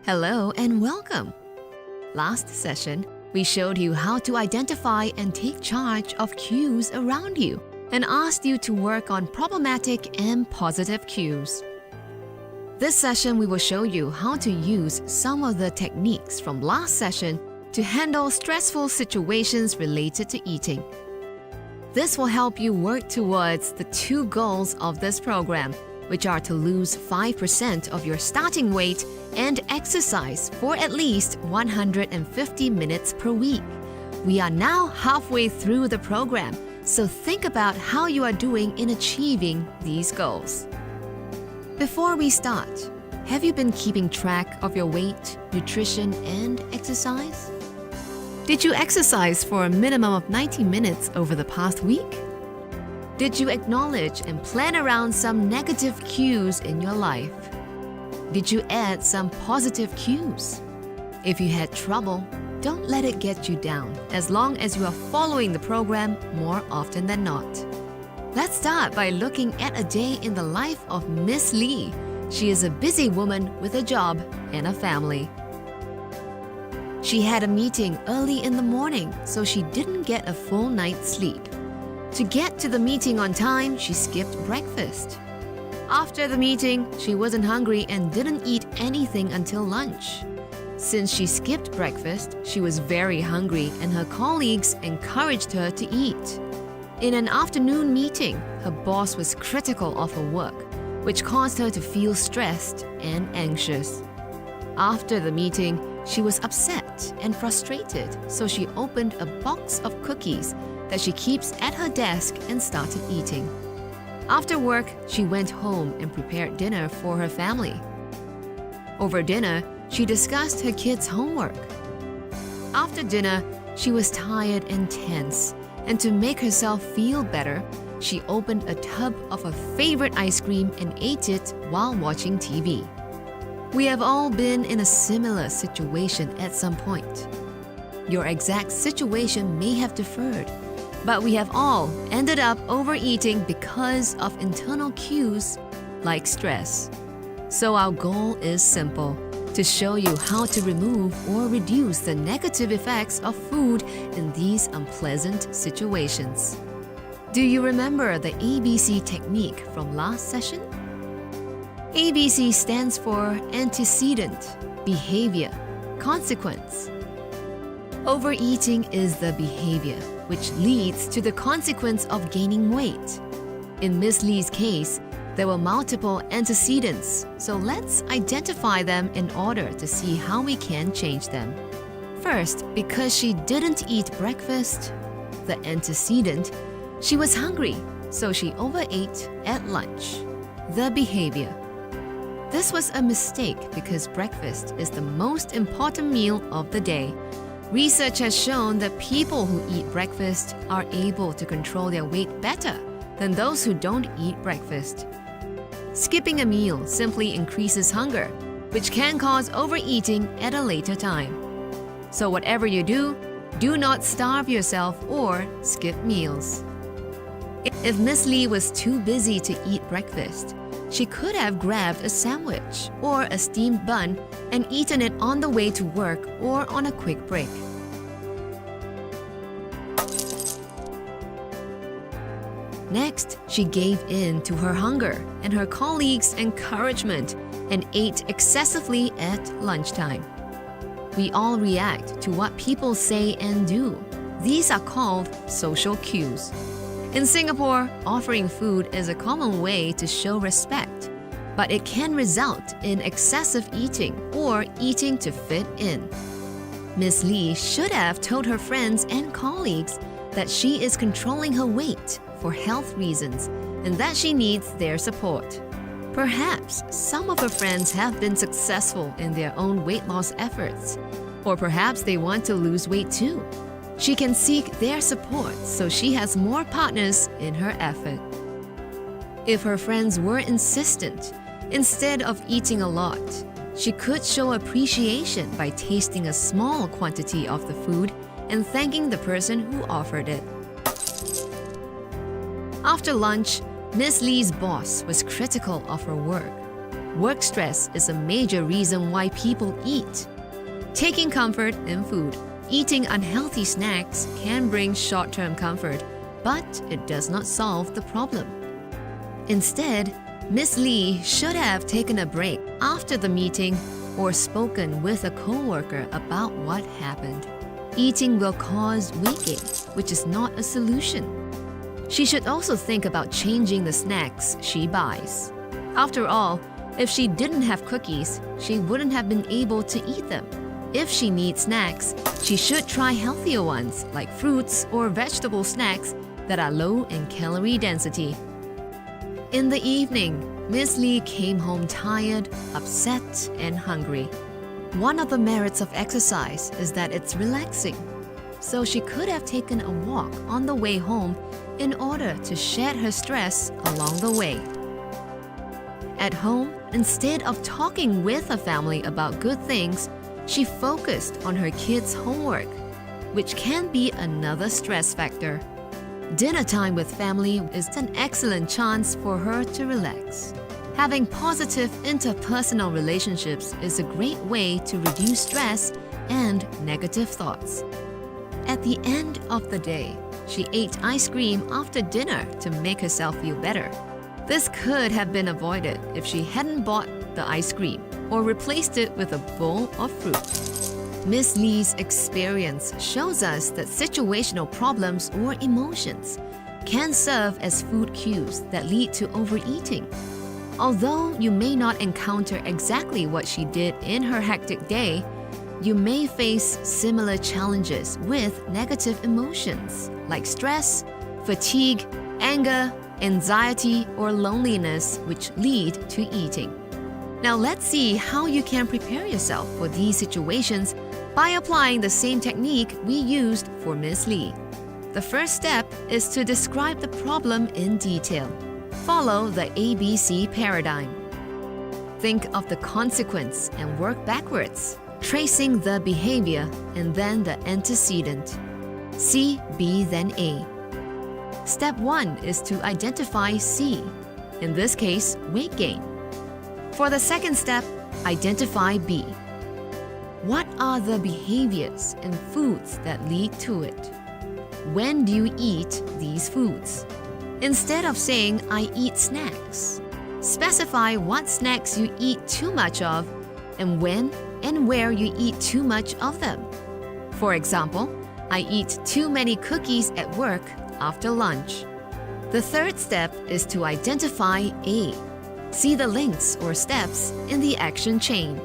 Hello and welcome! Last session, we showed you how to identify and take charge of cues around you and asked you to work on problematic and positive cues. This session, we will show you how to use some of the techniques from last session to handle stressful situations related to eating. This will help you work towards the two goals of this program, which are to lose 5% of your starting weight and exercise for at least 150 minutes per week. We are now halfway through the program, so think about how you are doing in achieving these goals. Before we start, have you been keeping track of your weight, nutrition, and exercise? Did you exercise for a minimum of 90 minutes over the past week? Did you acknowledge and plan around some negative cues in your life? Did you add some positive cues? If you had trouble, don't let it get you down as long as you are following the program more often than not. Let's start by looking at a day in the life of Miss Lee. She is a busy woman with a job and a family. She had a meeting early in the morning, so she didn't get a full night's sleep. To get to the meeting on time, she skipped breakfast. After the meeting, she wasn't hungry and didn't eat anything until lunch. Since she skipped breakfast, she was very hungry and her colleagues encouraged her to eat. In an afternoon meeting, her boss was critical of her work, which caused her to feel stressed and anxious. After the meeting, she was upset and frustrated, so she opened a box of cookies that she keeps at her desk and started eating. After work, she went home and prepared dinner for her family. Over dinner, she discussed her kids' homework. After dinner, she was tired and tense, and to make herself feel better, she opened a tub of her favorite ice cream and ate it while watching TV. We have all been in a similar situation at some point. Your exact situation may have differed, but we have all ended up overeating because of internal cues like stress. So our goal is simple: to show you how to remove or reduce the negative effects of food in these unpleasant situations. Do you remember the ABC technique from last session? ABC stands for antecedent, behavior, consequence. Overeating is the behavior which leads to the consequence of gaining weight. In Miss Lee's case, there were multiple antecedents, so let's identify them in order to see how we can change them. First, because she didn't eat breakfast, the antecedent, she was hungry, so she overate at lunch. The behavior. This was a mistake because breakfast is the most important meal of the day. Research has shown that people who eat breakfast are able to control their weight better than those who don't eat breakfast. Skipping a meal simply increases hunger, which can cause overeating at a later time. So whatever you do, do not starve yourself or skip meals. If Miss Lee was too busy to eat breakfast, she could have grabbed a sandwich or a steamed bun and eaten it on the way to work or on a quick break. Next, she gave in to her hunger and her colleagues' encouragement and ate excessively at lunchtime. We all react to what people say and do. These are called social cues. In Singapore, offering food is a common way to show respect, but it can result in excessive eating or eating to fit in. Miss Lee should have told her friends and colleagues that she is controlling her weight for health reasons and that she needs their support. Perhaps some of her friends have been successful in their own weight loss efforts, or perhaps they want to lose weight too. She can seek their support so she has more partners in her effort. If her friends were insistent, instead of eating a lot, she could show appreciation by tasting a small quantity of the food and thanking the person who offered it. After lunch, Miss Lee's boss was critical of her work. Work stress is a major reason why people eat. Taking comfort in food, eating unhealthy snacks can bring short-term comfort, but it does not solve the problem. Instead, Miss Lee should have taken a break after the meeting or spoken with a co-worker about what happened. Eating will cause weight gain, which is not a solution. She should also think about changing the snacks she buys. After all, if she didn't have cookies, she wouldn't have been able to eat them. If she needs snacks, she should try healthier ones like fruits or vegetable snacks that are low in calorie density. In the evening, Miss Lee came home tired, upset, and hungry. One of the merits of exercise is that it's relaxing, so she could have taken a walk on the way home in order to shed her stress along the way. At home, instead of talking with her family about good things, she focused on her kids' homework, which can be another stress factor. Dinner time with family is an excellent chance for her to relax. Having positive interpersonal relationships is a great way to reduce stress and negative thoughts. At the end of the day, she ate ice cream after dinner to make herself feel better. This could have been avoided if she hadn't bought the ice cream or replaced it with a bowl of fruit. Miss Lee's experience shows us that situational problems or emotions can serve as food cues that lead to overeating. Although you may not encounter exactly what she did in her hectic day, you may face similar challenges with negative emotions like stress, fatigue, anger, anxiety, or loneliness, which lead to eating. Now let's see how you can prepare yourself for these situations by applying the same technique we used for Miss Lee. The first step is to describe the problem in detail. Follow the ABC paradigm. Think of the consequence and work backwards, tracing the behavior and then the antecedent. C, B, then A. Step 1 is to identify C, in this case, weight gain. For the second step, identify B. What are the behaviors and foods that lead to it? When do you eat these foods? Instead of saying, I eat snacks, specify what snacks you eat too much of and when and where you eat too much of them. For example, I eat too many cookies at work after lunch. The third step is to identify A. See the links or steps in the action chain.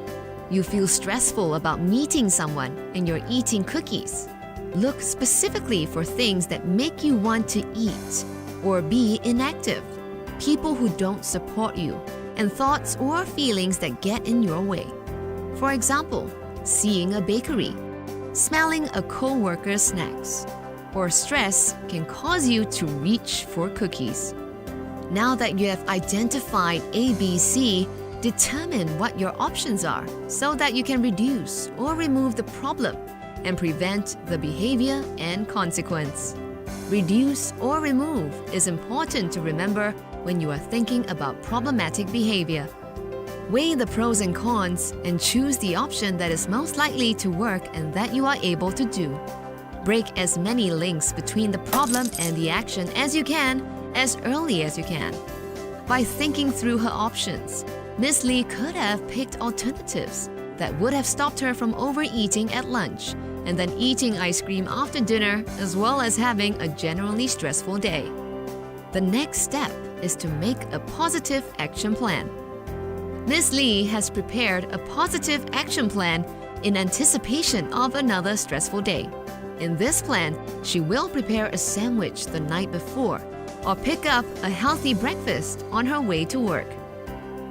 You feel stressful about meeting someone and you're eating cookies. Look specifically for things that make you want to eat or be inactive, people who don't support you, and thoughts or feelings that get in your way. For example, seeing a bakery, smelling a co-worker's snacks, or stress can cause you to reach for cookies. Now that you have identified ABC, determine what your options are so that you can reduce or remove the problem and prevent the behavior and consequence. Reduce or remove is important to remember when you are thinking about problematic behavior. Weigh the pros and cons and choose the option that is most likely to work and that you are able to do. Break as many links between the problem and the action as you can, as early as you can. By thinking through her options, Miss Lee could have picked alternatives that would have stopped her from overeating at lunch and then eating ice cream after dinner, as well as having a generally stressful day. The next step is to make a positive action plan. Miss Lee has prepared a positive action plan in anticipation of another stressful day. In this plan, she will prepare a sandwich the night before or pick up a healthy breakfast on her way to work.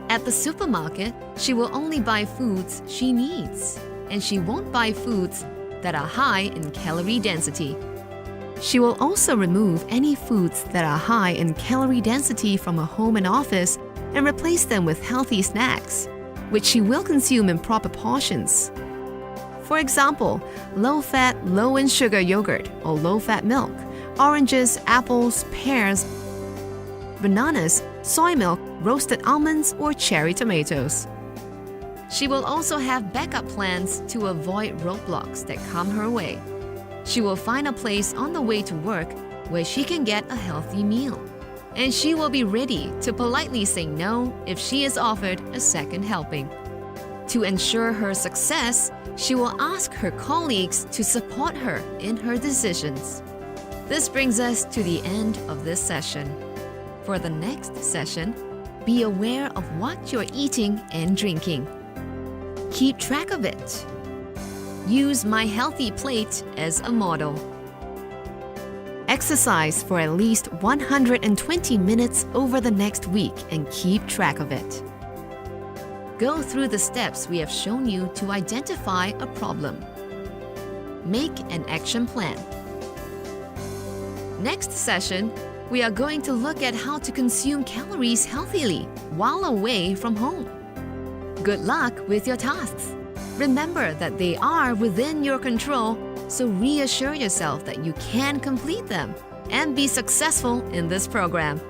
At the supermarket, she will only buy foods she needs, and she won't buy foods that are high in calorie density. She will also remove any foods that are high in calorie density from her home and office and replace them with healthy snacks, which she will consume in proper portions. For example, low-fat, low-in-sugar yogurt or low-fat milk, oranges, apples, pears, bananas, soy milk, roasted almonds, or cherry tomatoes. She will also have backup plans to avoid roadblocks that come her way. She will find a place on the way to work where she can get a healthy meal. And she will be ready to politely say no if she is offered a second helping. To ensure her success, she will ask her colleagues to support her in her decisions. This brings us to the end of this session. For the next session, be aware of what you're eating and drinking. Keep track of it. Use My Healthy Plate as a model. Exercise for at least 120 minutes over the next week and keep track of it. Go through the steps we have shown you to identify a problem. Make an action plan. Next session, we are going to look at how to consume calories healthily while away from home. Good luck with your tasks. Remember that they are within your control, so reassure yourself that you can complete them and be successful in this program.